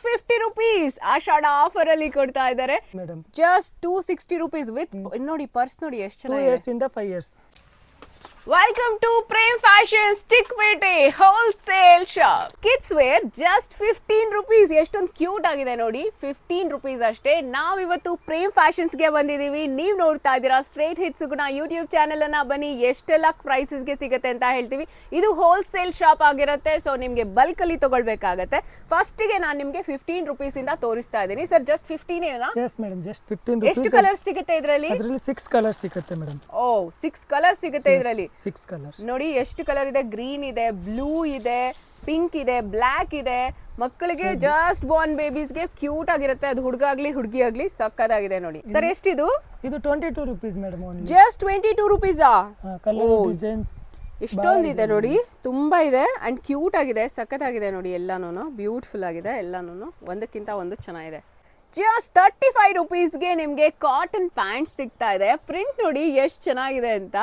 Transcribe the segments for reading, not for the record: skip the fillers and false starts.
250 rupees ಆಷಾಢ offer ಅಲ್ಲಿ ಕೊಡ್ತಾ ಇದ್ದಾರೆ ಮೇಡಮ್. ಜಸ್ಟ್ 260 rupees ವಿತ್ ನೋಡಿ ಪರ್ಸ್ ನೋಡಿ ಎಷ್ಟು 2 ಚೆನ್ನಾಗಿದೆ. years ಇಂದ 5 years. Welcome to Prem Fashion Stickpete Wholesale Shop. Kids wear just 15 rupees. ಎಷ್ಟೊಂದು ಕ್ಯೂಟ್ ಆಗಿದೆ ನೋಡಿ. 15 rupees ಅಷ್ಟೇ. ನಾವು ಇವತ್ತು ಪ್ರೇಮ್ ಫ್ಯಾಷನ್ಸ್ ಗೆ ಬಂದಿದೀವಿ. ನೀವು ನೋಡ್ತಾ ಇದ್ದೀರಾ ಸ್ಟ್ರೇಟ್ ಹಿಟ್ಸ್ ಗುಣ ಯೂಟ್ಯೂಬ್ ಚಾನೆಲ್ ಅನ್ನ. ಬನ್ನಿ ಎಷ್ಟೆಲ್ಲ ಪ್ರೈಸಸ್ ಗೆ ಸಿಗುತ್ತೆ ಅಂತ ಹೇಳ್ತೀವಿ. ಇದು ಹೋಲ್ಸೇಲ್ ಶಾಪ್ ಆಗಿರುತ್ತೆ. ಸೊ ನಿಮಗೆ ಬಲ್ಕ್ ಅಲ್ಲಿ ತಗೊಳ್ಬೇಕಾಗತ್ತೆ. ಫಸ್ಟ್ ಗೆ ನಾನು ನಿಮಗೆ 15 rupees ಇಂದ ತೋರಿಸ್ತಾ ಇದ್ದೀನಿ. ಸರ್ ಜಸ್ಟ್ 15 ಏನಾ? Yes madam, just 15 rupees. ಎಷ್ಟು ಕಲರ್ಸ್ ಸಿಗುತ್ತೆ ಇದರಲ್ಲಿ? ಅದರಲ್ಲಿ 6 ಕಲರ್ಸ್ ಸಿಗುತ್ತೆ ಮೇಡಮ್. ಓ 6 ಕಲರ್ಸ್ ಸಿಗುತ್ತೆ ಇದರಲ್ಲಿ. 6 ಕಲರ್ಸ್ ನೋಡಿ ಎಷ್ಟು ಕಲರ್ ಇದೆ. ಗ್ರೀನ್ ಇದೆ, ಬ್ಲೂ ಇದೆ, ಪಿಂಕ್ ಇದೆ, ಬ್ಲಾಕ್ ಇದೆ. ಮಕ್ಕಳಿಗೆ ಜಸ್ಟ್ ಬಾರ್ನ್ ಬೇಬೀಸ್ಗೆ ಕ್ಯೂಟ್ ಆಗಿರುತ್ತೆ. ಅದು ಹುಡುಗ ಆಗ್ಲಿ ಹುಡುಗಿ ಆಗ್ಲಿ ಸಕ್ಕದಾಗಿದೆ ನೋಡಿ. ಸರ್ ಎಷ್ಟಿದು? ಇದು 22 rupees madam. Only just 22 rupees. Colour designs ಇಷ್ಟೊಂದು ಇದೆ ನೋಡಿ, ತುಂಬಾ ಇದೆ ಅಂಡ್ ಕ್ಯೂಟ್ ಆಗಿದೆ, ಸಕ್ಕತ್ತಾಗಿದೆ ನೋಡಿ. ಎಲ್ಲಾನು ಬ್ಯೂಟಿಫುಲ್ ಆಗಿದೆ, ಎಲ್ಲಾನು ಒಂದಕ್ಕಿಂತ ಒಂದು ಚೆನ್ನಾಗಿದೆ. ಜಸ್ಟ್ 35 rupeesಗೆ ನಿಮಗೆ ಕಾಟನ್ ಪ್ಯಾಂಟ್ ಸಿಗ್ತಾ ಇದೆ. ಪ್ರಿಂಟ್ ನೋಡಿ ಎಷ್ಟು ಚೆನ್ನಾಗಿದೆ ಅಂತ.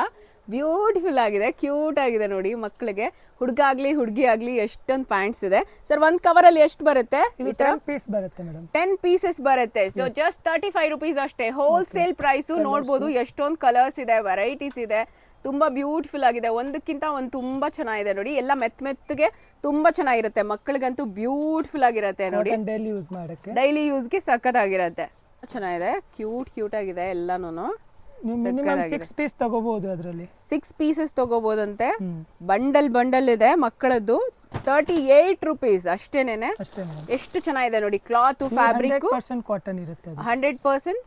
ಬ್ಯೂಟಿಫುಲ್ ಆಗಿದೆ, ಕ್ಯೂಟ್ ಆಗಿದೆ ನೋಡಿ. ಮಕ್ಕಳಿಗೆ ಹುಡುಗ ಆಗ್ಲಿ ಹುಡುಗಿ ಆಗ್ಲಿ ಎಷ್ಟೊಂದು ಪ್ಯಾಂಟ್ಸ್ ಇದೆ. ಸರ್ ಒಂದ್ ಕವರ್ ಅಲ್ಲಿ ಎಷ್ಟು ಬರುತ್ತೆ? 10 ಪೀಸ್ ಬರುತ್ತೆ ಮೇಡಮ್. 10 pieces ಬರುತ್ತೆ. ಸೊ ಜಸ್ಟ್ 35 rupees ಅಷ್ಟೇ. Wholesale price. ನೋಡ್ಬೋದು ಎಷ್ಟೊಂದು ಕಲರ್ಸ್ ಇದೆ, ವೆರೈಟೀಸ್ ಇದೆ. ತುಂಬಾ ಬ್ಯೂಟಿಫುಲ್ ಆಗಿದೆ, ಒಂದಕ್ಕಿಂತ ಒಂದು ತುಂಬಾ ಚೆನ್ನಾಗಿದೆ ನೋಡಿ. ಎಲ್ಲ ಮೆತ್ತಗೆ ತುಂಬಾ ಚೆನ್ನಾಗಿರುತ್ತೆ. ಮಕ್ಕಳಿಗಂತೂ ಬ್ಯೂಟಿಫುಲ್ ಆಗಿರುತ್ತೆ ನೋಡಿ. ಡೈಲಿ ಯೂಸ್ ಮಾಡಕ್ಕೆ, ಡೈಲಿ ಯೂಸ್ಗೆ ಸಖತ್ತಾಗಿರುತ್ತೆ. ಚೆನ್ನಾಗಿದೆ, ಕ್ಯೂಟ್ ಆಗಿದೆ ಎಲ್ಲಾನು. ನೀವು ಮಿನಿಮಮ್ 6 ಪೀಸ್ ತಗೋಬಹುದು. ಅದರಲ್ಲಿ 6 pieces ತಗೋಬಹುದಂತೆ. ಬಂಡಲ್ ಇದೆ ಮಕ್ಕಳದ್ದು. 38 rupees ಅಷ್ಟೇನೇನೆ. ಅಷ್ಟೇ ಮೇಡಮ್. ಎಷ್ಟು ಚೆನ್ನಾಗಿದೆ ನೋಡಿ. ಕ್ಲಾತ್ ಫ್ಯಾಬ್ರಿಕ್ 100% ಕಾಟನ್ ಇರುತ್ತೆ. ಅದು 100%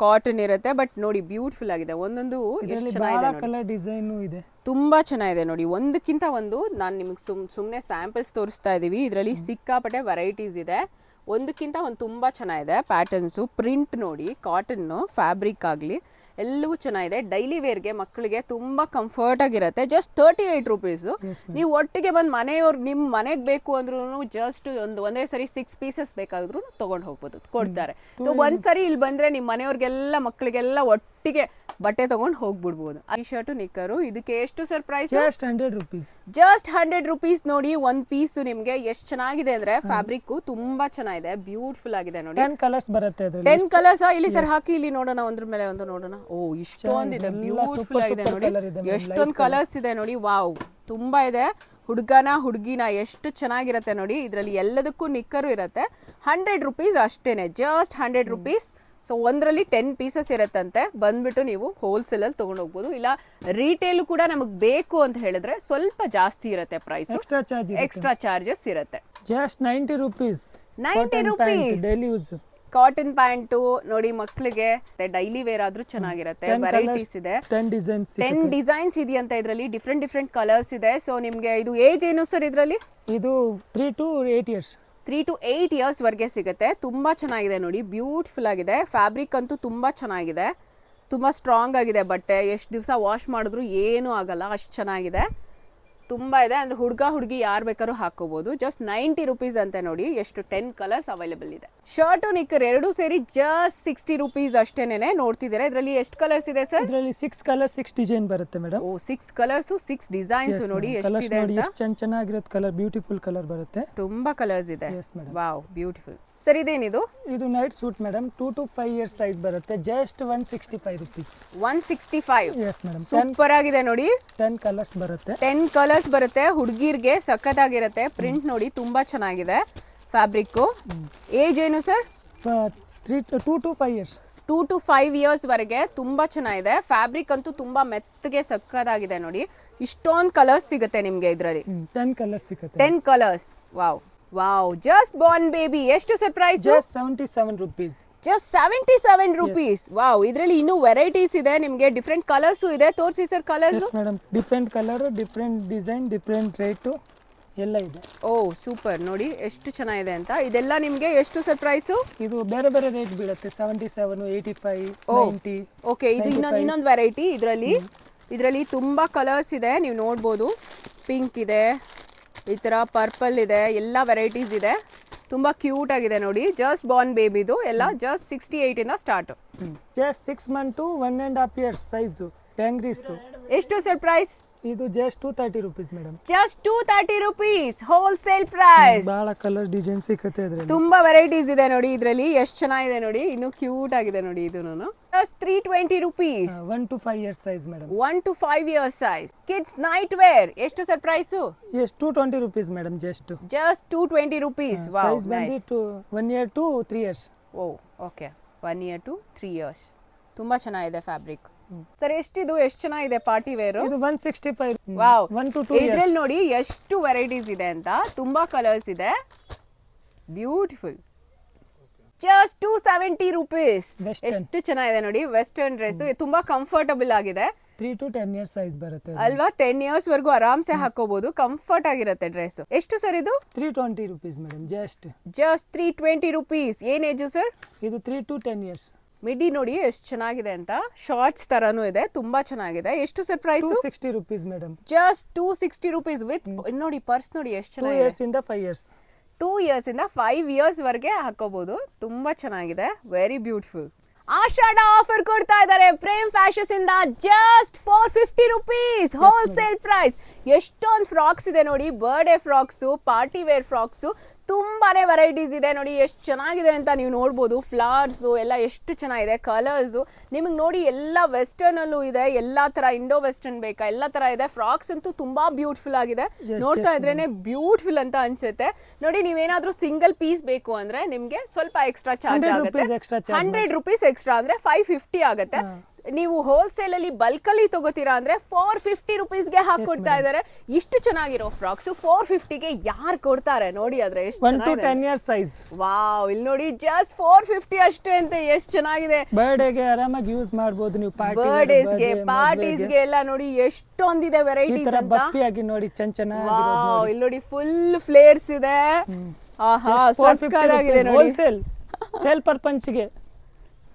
ಕಾಟನ್ ಇರುತ್ತೆ. ಬಟ್ ನೋಡಿ ಬ್ಯೂಟಿಫುಲ್ ಆಗಿದೆ. ಒಂದೊಂದು ಎಷ್ಟು ಚೆನ್ನಾಗಿದೆ ನೋಡಿ. ಕಲರ್ ಡಿಸೈನ್ ಇದೆ, ತುಂಬಾ ಚೆನ್ನಾಗಿದೆ ನೋಡಿ. ಒಂದಕ್ಕಿಂತ ಒಂದು ನಾನು ನಿಮಗೆ ಸುಮ್ಮನೆ ಸ್ಯಾಂಪಲ್ಸ್ ತೋರಿಸ್ತಾ ಇದೀವಿ. ಇದರಲ್ಲಿ ಸಿಕ್ಕಾಪಟ್ಟೆ ವೆರೈಟೀಸ್ ಇದೆ. ಒಂದಕ್ಕಿಂತ ಒಂದು ತುಂಬಾ ಚೆನ್ನಾಗಿದೆ. ಪ್ಯಾಟರ್ನ್ಸು, ಪ್ರಿಂಟ್ ನೋಡಿ, ಕಾಟನ್ ಫ್ಯಾಬ್ರಿಕ್ ಆಗಲಿ ಎಲ್ಲವೂ ಚೆನ್ನಾಗಿದೆ. ಡೈಲಿ ವೇರ್ಗೆ ಮಕ್ಕಳಿಗೆ ತುಂಬಾ ಕಂಫರ್ಟ್ ಆಗಿರುತ್ತೆ. Just 38 rupees. ನೀವು ಒಟ್ಟಿಗೆ ಬಂದು ನಿಮ್ಮ ಮನೆಗೆ ಬೇಕು ಅಂದ್ರೂ ಜಸ್ಟ್ ಒಂದೇ ಸರಿ 6 pieces ಬೇಕಾದ್ರೂ ತಗೊಂಡು ಹೋಗ್ಬೋದು, ಕೊಡ್ತಾರೆ. ಸೊ ಒಂದ್ಸರಿ ಇಲ್ಲಿ ಬಂದ್ರೆ ನಿಮ್ಮ ಮನೆಯವ್ರಿಗೆಲ್ಲ ಮಕ್ಕಳಿಗೆಲ್ಲ ಒಟ್ಟಿಗೆ ಬಟ್ಟೆ ತಗೊಂಡು ಹೋಗ್ಬಿಡ್ಬೋದು. ಈ ಶರ್ಟ್ ನಿಕ್ಕರು ಇದಕ್ಕೆ ಎಷ್ಟು sir price? Just 100 rupees. Just 100 rupees ನೋಡಿ. ಒಂದ್ ಪೀಸ್ ನಿಮ್ಗೆ ಎಷ್ಟು ಚೆನ್ನಾಗಿದೆ ಅಂದ್ರೆ ಫ್ಯಾಬ್ರಿಕ್ ತುಂಬಾ ಚೆನ್ನಾಗಿದೆ, ಬ್ಯೂಟಿಫುಲ್ ಆಗಿದೆ ನೋಡಿ. 10 ಕಲರ್ಸ್ ಬರುತ್ತೆ ಅದರಲ್ಲಿ. 10 ಕಲರ್ಸ್ ಇಲ್ಲಿ ಸರ್ ಹಾಕಿ ಇಲ್ಲಿ ನೋಡೋಣ, ಒಂದ್ರ ಮೇಲೆ ಒಂದು ನೋಡೋಣ. ಓ ಇಷ್ಟೊಂದಿದೆ, ಬ್ಯೂಟಿಫುಲ್ ಆಗಿದೆ ನೋಡಿ. ಎಷ್ಟೊಂದು ಕಲರ್ಸ್ ಇದೆ ನೋಡಿ. ವಾವ್, ತುಂಬಾ ಇದೆ. ಹುಡುಗಿನ ಎಷ್ಟು ಚೆನ್ನಾಗಿರುತ್ತೆ ನೋಡಿ. ಇದರಲ್ಲಿ ಎಲ್ಲದಕ್ಕೂ ನಿಕ್ಕರು ಇರುತ್ತೆ. 100 rupees ಅಷ್ಟೇನೆ, ಜಸ್ಟ್ 100 rupees. ಸೊ ಒಂದರಲ್ಲಿ 10 pieces ಇರುತ್ತಂತೆ. ಬಂದ್ಬಿಟ್ಟು ನೀವು ಹೋಲ್ಸೇಲ್ ಅಲ್ಲಿ ತಗೊಂಡು ಹೋಗ್ಬೋದು. ಇಲ್ಲ ರಿಟೇಲ್ ಕೂಡ ನಮಗೆ ಬೇಕು ಅಂತ ಹೇಳಿದ್ರೆ ಸ್ವಲ್ಪ ಜಾಸ್ತಿ ಇರುತ್ತೆ ಪ್ರೈಸ್, ಎಕ್ಸ್ಟ್ರಾ ಚಾರ್ಜಸ್ ಇರುತ್ತೆ. Just 90 rupees. 90 rupees daily use cotton pant ನೋಡಿ. ಮಕ್ಕಳಿಗೆ ಡೈಲಿ ವೇರ್ ಆದ್ರೂ ಚೆನ್ನಾಗಿರುತ್ತೆ. ವೆರೈಟೀಸ್ ಇದೆ. 10 ಡಿಸೈನ್ಸ್ ಇದೆಯಂತ ಇದರಲ್ಲಿ. ಡಿಫ್ರೆಂಟ್ ಕಲರ್ಸ್ ಇದೆ. ಸೊ ನಿಮ್ಗೆ ಇದು ಏಜ್ ಏನು ಸರ್ ಇದರಲ್ಲಿ? ಇದು 3 to 8 years. 3 to 8 years ವರೆಗೆ ಸಿಗುತ್ತೆ. ತುಂಬಾ ಚೆನ್ನಾಗಿದೆ ನೋಡಿ, ಬ್ಯೂಟಿಫುಲ್ ಆಗಿದೆ. ಫ್ಯಾಬ್ರಿಕ್ ಅಂತೂ ತುಂಬಾ ಚೆನ್ನಾಗಿದೆ, ತುಂಬಾ ಸ್ಟ್ರಾಂಗ್ ಆಗಿದೆ. ಬಟ್ಟೆ ಎಷ್ಟು ದಿವಸ ವಾಶ್ ಮಾಡಿದ್ರು ಏನೂ ಆಗಲ್ಲ, ಅಷ್ಟು ಚೆನ್ನಾಗಿದೆ. ತುಂಬಾ ಇದೆ ಅಂದ್ರೆ ಹುಡುಗಿ ಯಾರು ಬೇಕಾದ್ರೂ ಹಾಕೋಬಹುದು. ಜಸ್ಟ್ 90 rupees ಅಂತೆ ನೋಡಿ. ಎಷ್ಟು 10 ಕಲರ್ಸ್ ಅವೈಲೇಬಲ್ ಇದೆ. ಶರ್ಟ್ ನಿಕ್ಕರ್ ಎರಡು ಸೇರಿ ಜಸ್ಟ್ 60 rupees ಅಷ್ಟೇನೆ. ನೋಡ್ತಿದ್ದೀರಾ ಇದರಲ್ಲಿ ಎಷ್ಟು ಕಲರ್ಸ್ ಇದೆ ಸರ್? ಇದರಲ್ಲಿ 6 ಕಲರ್ಸ್ 6 ಡಿಸೈನ್ ಬರುತ್ತೆ ಮೇಡಮ್. ಓ 6 ಕಲರ್ಸ್ 6 ಡಿಸೈನ್ಸ್ ನೋಡಿ ಎಷ್ಟಿದೆ ಅಂತ. ಎಷ್ಟು ಚೆನ್ನಾಗಿರುತ್ತೆ ಕಲರ್, ಬ್ಯೂಟಿಫುಲ್ ಕಲರ್ ಬರುತ್ತೆ. ತುಂಬಾ ಕಲರ್ಸ್ ಇದೆ. Wow, beautiful. ಸರ್ ಇದೇನಿದು? ಇದು night suit madam. 2 to 5 years size ಬರುತ್ತೆ. Just 165 rupees. 165. Yes madam. Super ಆಗಿದೆ ನೋಡಿ. 10 ಕಲರ್ಸ್ ಬರುತ್ತೆ. 10 ಕಲರ್ಸ್ ಬರುತ್ತೆ. ಹುಡುಗಿರ್ಗೆ ಸಖತ್ತಾಗಿರುತ್ತೆ. ಪ್ರಿಂಟ್ ನೋಡಿ ತುಂಬಾ ಚೆನ್ನಾಗಿದೆ. ಫ್ಯಾಬ್ರಿಕ್ ಏಜ್ ಏನು sir? 2 to 5 years. 2 to 5 years ವರೆಗೆ ತುಂಬಾ ಚೆನ್ನಾಗಿದೆ. ಫ್ಯಾಬ್ರಿಕ್ ಅಂತೂ ತುಂಬಾ ಮೆತ್ತಗೆ ಸಕ್ಕತ್ತಾಗಿದೆ ನೋಡಿ. ಇಷ್ಟೊಂದು ಕಲರ್ಸ್ ಸಿಗುತ್ತೆ ನಿಮ್ಗೆ ಇದರಲ್ಲಿ. 10 ಕಲರ್ಸ್ ಸಿಗುತ್ತೆ. 10 colours. Wow, just born baby. ಎಷ್ಟು sir price? Just 77 rupees. Just 77 rupees. Wow, ಇದರಲ್ಲಿ ಇನ್ನೂ ವೆರೈಟೀಸ್ ಇದೆ ನಿಮಗೆ. ಡಿಫ್ರೆಂಟ್ ಕಲರ್ಸ್ ಇದೆ. ತೋರಿಸಿ sir colours. Madam, different colour, different design, different rate ಎಲ್ಲ ಇದೆ. ಓ ಸೂಪರ್, ನೋಡಿ ಎಷ್ಟು ಚೆನ್ನಾಗಿದೆ ಅಂತ. ಇದೆಲ್ಲ ನಿಮಗೆ ಎಷ್ಟು ಸರ್ ಪ್ರೈಸು? ಇದು ಬೇರೆ ರೇಟ್ ಬೀಳುತ್ತೆ. 77, 85, 90. ಓಕೆ, ಇದು ಇನ್ನೊಂದು ವೆರೈಟಿ. ಇದರಲ್ಲಿ ತುಂಬಾ ಕಲರ್ಸ್ ಇದೆ, ನೀವು ನೋಡ್ಬೋದು. ಪಿಂಕ್ ಇದೆ, ಈ ತರ ಪರ್ಪಲ್ ಇದೆ, ಎಲ್ಲ ವೆರೈಟೀಸ್ ಇದೆ. ತುಂಬಾ ಕ್ಯೂಟ್ ಆಗಿದೆ ನೋಡಿ. ಜಸ್ಟ್ ಬಾರ್ನ್ ಬೇಬಿದು ಎಲ್ಲ ಜಸ್ಟ್ 68 ಇಂದ start. Just 6 months to 1.5 years size. ಟ್ಯಾಂಗ್ರೀಸ್ ಎಷ್ಟು ಸರ್ ಪ್ರೈಸ್? ಇದು just 230 rupees madam. Just 230 rupees wholesale price. ಬಹಳ ಕಲರ್ ಡಿಸೈನ್ ಸಿಗುತ್ತೆ ಇದರಲ್ಲಿ. ತುಂಬಾ ವೆರೈಟೀಸ್ ಇದೆ ನೋಡಿ ಇದರಲ್ಲಿ. ಎಷ್ಟು ಚೆನ್ನಾಗಿದೆ ನೋಡಿ, ಇನ್ನು ಕ್ಯೂಟ್ ಆಗಿದೆ ನೋಡಿ ಇದೂನು. Just 320 rupees. 1 to 5 years size madam. 1 to 5 years size. Kids night wear. ಎಷ್ಟು sir price? Yes 220 rupees madam. Just 220 rupees. Wow, size ಬಂದು 1 year to 3 years. Oh okay, 1 year to 3 years. ತುಂಬಾ ಚೆನ್ನಾಗಿದೆ ಫ್ಯಾಬ್ರಿಕ್. ಸರ್ ಎಷ್ಟಿದು, ಎಷ್ಟು ಚೆನ್ನಾಗಿದೆ party wear. ಇದು 165. Wow, 1 to 2 years. ಇದ್ರಲ್ಲಿ ನೋಡಿ ಎಷ್ಟು ವೆರೈಟೀಸ್ ಇದೆ ಅಂತ. ತುಂಬಾ ಕಲರ್ಸ್ ಇದೆ. ಬ್ಯೂಟಿಫುಲ್. Just 270 rupees. ಎಷ್ಟು ಚೆನ್ನಾಗಿದೆ ನೋಡಿ ವೆಸ್ಟರ್ನ್ ಡ್ರೆಸ್. ತುಂಬಾ ಕಂಫರ್ಟಬಲ್ ಆಗಿದೆ. 3 to 10 years ಸೈಜ್ ಬರುತ್ತೆ ಅಲ್ವಾ. 10 years ವರ್ಗೂ ಆರಾಮ್ಸೆ ಹಾಕೋಬಹುದು. ಕಂಫರ್ಟ್ ಆಗಿರುತ್ತೆ ಡ್ರೆಸ್. ಎಷ್ಟು ಸರ್ ಇದು? 320 ರುಪೀಸ್ ಮೇಡಮ್. Just 320 rupees. ಏನ್ ಏಜು ಸರ್? ಇದು 3 to 10 years. ಮಿಡಿ ನೋಡಿ ಎಷ್ಟು ಚೆನ್ನಾಗಿದೆ ಅಂತ. ಶಾರ್ಟ್ಸ್ ತರಾನು ಇದೆ, ತುಂಬಾ ಚೆನ್ನಾಗಿದೆ. ಎಷ್ಟು sir price? 260 rupees madam. Just 260 rupees with ನೋಡಿ ಪರ್ಸ್ ನೋಡಿ ಎಷ್ಟು 2 ಚೆನ್ನಾಗಿದೆ. years ಇಂದ 5 years. 2 years ಇಂದ 5 years ವರೆಗೆ ಹಾಕೋಬಹುದು. ತುಂಬಾ ಚೆನ್ನಾಗಿದೆ. Very beautiful. ಆಷಾಢ ಆಫರ್ ಕೊಡ್ತಾ ಇದ್ದಾರೆ ಪ್ರೇಮ್ ಫ್ಯಾಷನ್ಸ್ ಇಂದ. Just 450 rupees wholesale price. ಎಷ್ಟೊಂದು ಫ್ರಾಕ್ಸ್ ಇದೆ ನೋಡಿ. Birthday frocks, party wear frocks, ತುಂಬಾನೇ ವೆರೈಟೀಸ್ ಇದೆ ನೋಡಿ. ಎಷ್ಟು ಚೆನ್ನಾಗಿದೆ ಅಂತ ನೀವು ನೋಡ್ಬೋದು. ಫ್ಲವರ್ಸ್ ಎಲ್ಲ ಎಷ್ಟು ಚೆನ್ನಾಗಿದೆ. ಕಲರ್ಸ್ ನಿಮಗೆ ನೋಡಿ ಎಲ್ಲ ವೆಸ್ಟರ್ನ್ ಅಲ್ಲೂ ಇದೆ. ಎಲ್ಲಾ ತರ ಇಂಡೋ ವೆಸ್ಟರ್ನ್ ಬೇಕಾ ಎಲ್ಲ ತರ ಇದೆ. ಫ್ರಾಕ್ಸ್ ಅಂತೂ ತುಂಬಾ ಬ್ಯೂಟಿಫುಲ್ ಆಗಿದೆ. ನೋಡ್ತಾ ಇದ್ರೇನೆ ಬ್ಯೂಟಿಫುಲ್ ಅಂತ ಅನ್ಸುತ್ತೆ ನೋಡಿ. ನೀವೇನಾದ್ರೂ ಸಿಂಗಲ್ ಪೀಸ್ ಬೇಕು ಅಂದ್ರೆ ನಿಮ್ಗೆ ಸ್ವಲ್ಪ ಎಕ್ಸ್ಟ್ರಾ ಚಾರ್ಜ್ ಆಗುತ್ತೆ. 100 ರುಪೀಸ್ ಎಕ್ಸ್ಟ್ರಾ ಅಂದ್ರೆ 550 ಆಗುತ್ತೆ. ನೀವು ಹೋಲ್ಸೇಲ್ ಅಲ್ಲಿ ಬಲ್ಕ್ ಅಲ್ಲಿ ತಗೋತೀರಾ ಅಂದ್ರೆ 450 ರುಪೀಸ್ಗೆ ಹಾಕೊಡ್ತಾ ಇದಾರೆ. ಇಷ್ಟು ಚೆನ್ನಾಗಿರೋ ಫ್ರಾಕ್ಸ್ 450ಗೆ ಯಾರು ಕೊಡ್ತಾರೆ ನೋಡಿ. ಆದ್ರೆ 1 to 10 years size. ವಾವ್, ಇಲ್ಲಿ ನೋಡಿ ಜಸ್ಟ್ 450 ಅಷ್ಟೇ ಅಂತ. ಎಷ್ಟು ಚೆನ್ನಾಗಿದೆ. ಬರ್ಡೇಗೆ ಆರಾಮಾಗಿ ಯೂಸ್ ಮಾಡಬಹುದು ನೀವು. ಬರ್ಡೇಸ್ಗೆ, ಪಾರ್ಟೀಸ್ಗೆ ಎಲ್ಲ ನೋಡಿ ಎಷ್ಟೊಂದಿದೆ ವೆರೈಟೀಸ್ ಅಂತ. ಬಪ್ಪಿಯಾಗಿ ನೋಡಿ ಚೆನ್ನಾಗಿರೋದು. ವಾವ್, ಇಲ್ಲಿ ನೋಡಿ ಫುಲ್ ಫ್ಲೇರ್ಸ್ ಇದೆ. ಆಹಾ, ಸಕ್ಕತ್ತಾಗಿದೆ ನೋಡಿ. ಹೋಲ್ಸೇಲ್ ಸೇಲ್ ಪರ್ ಪಂಚ್ಗೆ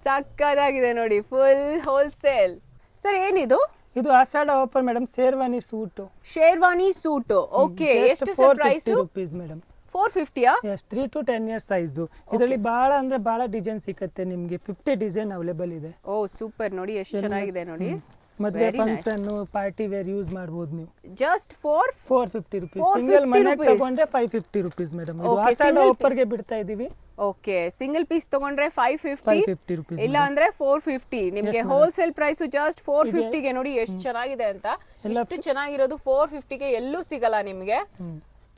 ಸಕ್ಕತ್ತಾಗಿದೆ ನೋಡಿ. Full wholesale. ಸರ್ ಏನಿದು? ಇದು Ashada offer madam. Sherwani suit. Sherwani suit. Okay, ಎಷ್ಟು ಸರ್ ಪ್ರೈಸ್? 450 rupees madam. 450ಯಾ? Yes 3 to 10 years size. ಇದರಲ್ಲಿ ಬಹಳ ಅಂದ್ರೆ ಬಹಳ ಡಿಸೈನ್ ಸಿಗುತ್ತೆ ನಿಮಗೆ. 50 ಡಿಸೈನ್ ಅವೈಲೇಬಲ್ ಇದೆ. ಓ ಸೂಪರ್, ನೋಡಿ ಎಷ್ಟು ಚೆನ್ನಾಗಿದೆ ನೋಡಿ. ಮದುವೆ ಫಂಕ್ಷನ್, ಪಾರ್ಟಿ ವೇರ್ ಯೂಸ್ ಮಾಡಬಹುದು ನೀವು. Just 450 rupees. ಸಿಂಗಲ್ ಮನೆ ತಗೊಂಡ್ರೆ 550 rupees ಮೇಡಮ್. ಇದು ಆಷಾಢ ಆಫರ್ ಗೆ ಬಿಡ್ತಾ ಇದೀವಿ. ಓಕೆ, ಸಿಂಗಲ್ ಪೀಸ್ ತಗೊಂಡ್ರೆ 550 rupees. ಇಲ್ಲ ಅಂದ್ರೆ 450. ನಿಮ್ಗೆ ಹೋಲ್ಸೇಲ್ ಪ್ರೈಸ್ ಜಸ್ಟ್ 450 ಗೆ ನೋಡಿ ಎಷ್ಟು ಚೆನ್ನಾಗಿದೆ ಅಂತ. ಎಷ್ಟು ಚೆನ್ನಾಗಿರೋದು 450 ಗೆ ಎಲ್ಲೂ ಸಿಗಲ್ಲ ನಿಮ್ಗೆ.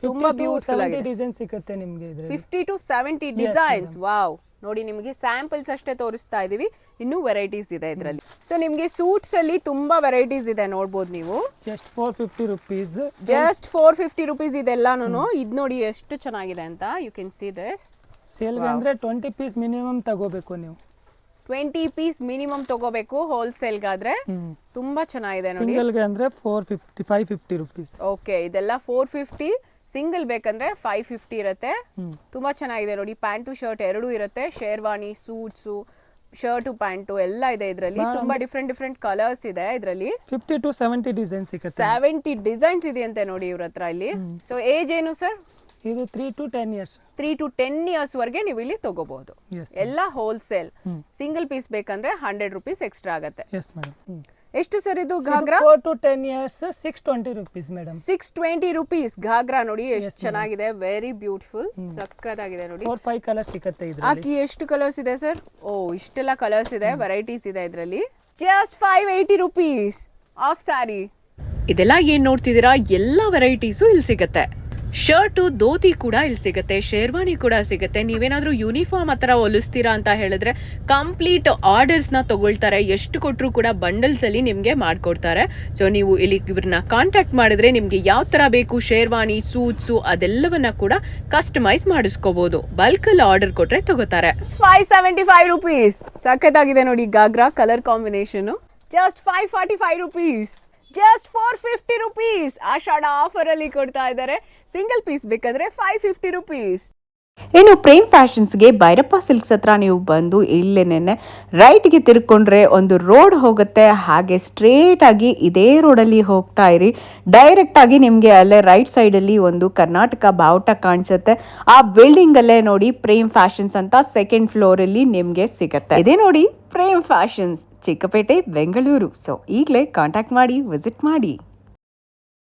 ತುಂಬಾ ಬ್ಯೂಟಿಫುಲ್ ಆಗಿದೆ. ಡಿಸೈನ್ ಸಿಗುತ್ತೆ ನಿಮಗೆ ಇದರಲ್ಲಿ. 50 to 70 ಡಿಸೈನ್ಸ್. ವಾವ್, ನೋಡಿ ನಿಮಗೆ ಸ್ಯಾಂಪಲ್ಸ್ ಅಷ್ಟೇ ತೋರಿಸ್ತಾ ಇದೀವಿ. ಇನ್ನೂ ವೆರೈಟೀಸ್ ಇದೆ ಇದರಲ್ಲಿ. ಸೊ ನಿಮ್ಗೆ ಸೂಟ್ಸ್ ಅಲ್ಲಿ ತುಂಬಾ ವೆರೈಟೀಸ್ ಇದೆ ನೋಡ್ಬೋದು ನೀವು. Just 450 rupees. ಜಸ್ಟ್ 450 ರುಪೀಸ್ ಇದೆಲ್ಲಾನು. ಇದು ನೋಡಿ ಎಷ್ಟು ಚೆನ್ನಾಗಿದೆ ಅಂತ. You can see this. Sale ಅಂದ್ರೆ 20 ಪೀಸ್ ಮಿನಿಮಮ್ ತಗೋಬೇಕು ನೀವು. 20 ಪೀಸ್ ಮಿನಿಮಮ್ ತಗೋಬೇಕು ಹೋಲ್ಸೇಲ್ ಗಾದ್ರೆ. ತುಂಬಾ ಚೆನ್ನಾಗಿದೆ ನೋಡಿ. ಸಿಂಗಲ್ ಗೆ ಅಂದ್ರೆ 550 rupees. ಓಕೆ, ಇದೆಲ್ಲ 450. ಸಿಂಗಲ್ ಬೇಕಂದ್ರೆ 550 ಇರುತ್ತೆ. ತುಂಬಾ ಚೆನ್ನಾಗಿದೆ ನೋಡಿ. ಪ್ಯಾಂಟು ಶರ್ಟ್ ಎರಡೂ ಇರುತ್ತೆ. ಶೇರ್ವಾನಿ, ಸೂಟ್ಸು, ಶರ್ಟು, ಪ್ಯಾಂಟು ಎಲ್ಲ ಇದೆ ಇದರಲ್ಲಿ. ತುಂಬಾ ಡಿಫ್ರೆಂಟ್ ಕಲರ್ಸ್ ಇದೆ ಇದರಲ್ಲಿ. 50 to 70 ಡಿಸೈನ್ ಸಿಗುತ್ತೆ. 70 ಡಿಸೈನ್ಸ್ ಇದೆಯಂತೆ ನೋಡಿ ಇವ್ರ ಹತ್ರ ಇಲ್ಲಿ. ಸೊ ಏಜ್ ಏನು ಸರ್? ಇದು 3 to 10 years. 3 to 10 years ವರೆಗೆ ನೀವು ಇಲ್ಲಿ ತಗೋಬಹುದು. ಎಲ್ಲ ಹೋಲ್ಸೇಲ್. ಸಿಂಗಲ್ ಪೀಸ್ ಬೇಕಂದ್ರೆ 100 ರುಪೀಸ್ ಎಕ್ಸ್ಟ್ರಾ ಆಗುತ್ತೆ. Yes madam. ಎಷ್ಟು ಸರ್ ಇದು ghagra? 4 to 10 years 620 rupees madam. 620 rupees ghagra ನೋಡಿ ಎಷ್ಟು ಚೆನ್ನಾಗಿದೆ. Very beautiful. ಸಕ್ಕತ್ತಾಗಿದೆ ನೋಡಿ. 4-5 ಕಲರ್ಸ್ ಸಿಗುತ್ತೆ ಇದರಲ್ಲಿ. ಆಕಿ ಎಷ್ಟು ಕಲರ್ಸ್ ಇದೆ ಸರ್? ಓ ಇಷ್ಟೆಲ್ಲ ಕಲರ್ಸ್ ಇದೆ, ವೆರೈಟೀಸ್ ಇದೆ ಇದರಲ್ಲಿ. Just 580 rupees of sari. ಇದೆಲ್ಲ ಏನ್ ನೋಡ್ತಿದ್ದೀರಾ, ಎಲ್ಲ ವೆರೈಟೀಸು ಇಲ್ಲಿ ಸಿಗುತ್ತೆ. ಶರ್ಟು, ಧೋತಿ ಕೂಡ ಇಲ್ಲಿ ಸಿಗುತ್ತೆ. ಶೇರ್ವಾನಿ ಕೂಡ ಸಿಗುತ್ತೆ. ನೀವೇನಾದ್ರೂ ಯೂನಿಫಾರ್ಮ್ ಹತ್ರ ಹೊಲಿಸ್ತೀರಾ ಅಂತ ಹೇಳಿದ್ರೆ ಕಂಪ್ಲೀಟ್ ಆರ್ಡರ್ಸ್ನ ತಗೊಳ್ತಾರೆ. ಎಷ್ಟು ಕೊಟ್ಟರು ಕೂಡ ಬಂಡಲ್ಸ್ ಅಲ್ಲಿ ನಿಮಗೆ ಮಾಡ್ಕೊಡ್ತಾರೆ. ಸೊ ನೀವು ಇಲ್ಲಿ ಇವ್ರನ್ನ ಕಾಂಟ್ಯಾಕ್ಟ್ ಮಾಡಿದ್ರೆ ನಿಮ್ಗೆ ಯಾವ ತರ ಬೇಕು ಶೇರ್ವಾನಿ, ಸೂಟ್ಸು ಅದೆಲ್ಲವನ್ನ ಕೂಡ ಕಸ್ಟಮೈಸ್ ಮಾಡಿಸ್ಕೋಬಹುದು. ಬಲ್ಕ್ ಅಲ್ಲಿ ಆರ್ಡರ್ ಕೊಟ್ರೆ ತಗೋತಾರೆ. 575 ರುಪೀಸ್. ಸಖತ್ತಾಗಿದೆ ನೋಡಿ ghagra colour combination. Just 545 rupees. Just 450 rupees. Ashada offer ಅಲ್ಲಿ ಕೊಡ್ತಾ ಇದ್ದಾರೆ. ಸಿಂಗಲ್ ಪೀಸ್ ಬೇಕಂದ್ರೆ 550 ರುಪೀಸ್. ಇನ್ನು ಪ್ರೇಮ್ ಫ್ಯಾಷನ್ಸ್ಗೆ ಭೈರಪ್ಪ ಸಿಲ್ಕ್ಸ್ ಹತ್ರ ನೀವು ಬಂದು ಇಲ್ಲೇನೆ ರೈಟ್ಗೆ ತಿರ್ಕೊಂಡ್ರೆ ಒಂದು ರೋಡ್ ಹೋಗುತ್ತೆ. ಹಾಗೆ ಸ್ಟ್ರೇಟ್ ಆಗಿ ಇದೇ ರೋಡಲ್ಲಿ ಹೋಗ್ತಾ ಇರಿ. ಡೈರೆಕ್ಟ್ ಆಗಿ ನಿಮಗೆ ಅಲ್ಲೇ ರೈಟ್ ಸೈಡಲ್ಲಿ ಒಂದು ಕರ್ನಾಟಕ ಬಾವುಟ ಕಾಣಿಸುತ್ತೆ. ಆ ಬಿಲ್ಡಿಂಗ್ ಅಲ್ಲೇ ನೋಡಿ ಪ್ರೇಮ್ ಫ್ಯಾಷನ್ಸ್ ಅಂತ 2nd ಫ್ಲೋರಲ್ಲಿ ನಿಮಗೆ ಸಿಗುತ್ತೆ. ಇದೇ ನೋಡಿ ಪ್ರೇಮ್ ಫ್ಯಾಷನ್ಸ್, ಚಿಕ್ಕಪೇಟೆ, ಬೆಂಗಳೂರು. ಸೊ ಈಗಲೇ ಕಾಂಟ್ಯಾಕ್ಟ್ ಮಾಡಿ, ವಿಸಿಟ್ ಮಾಡಿ.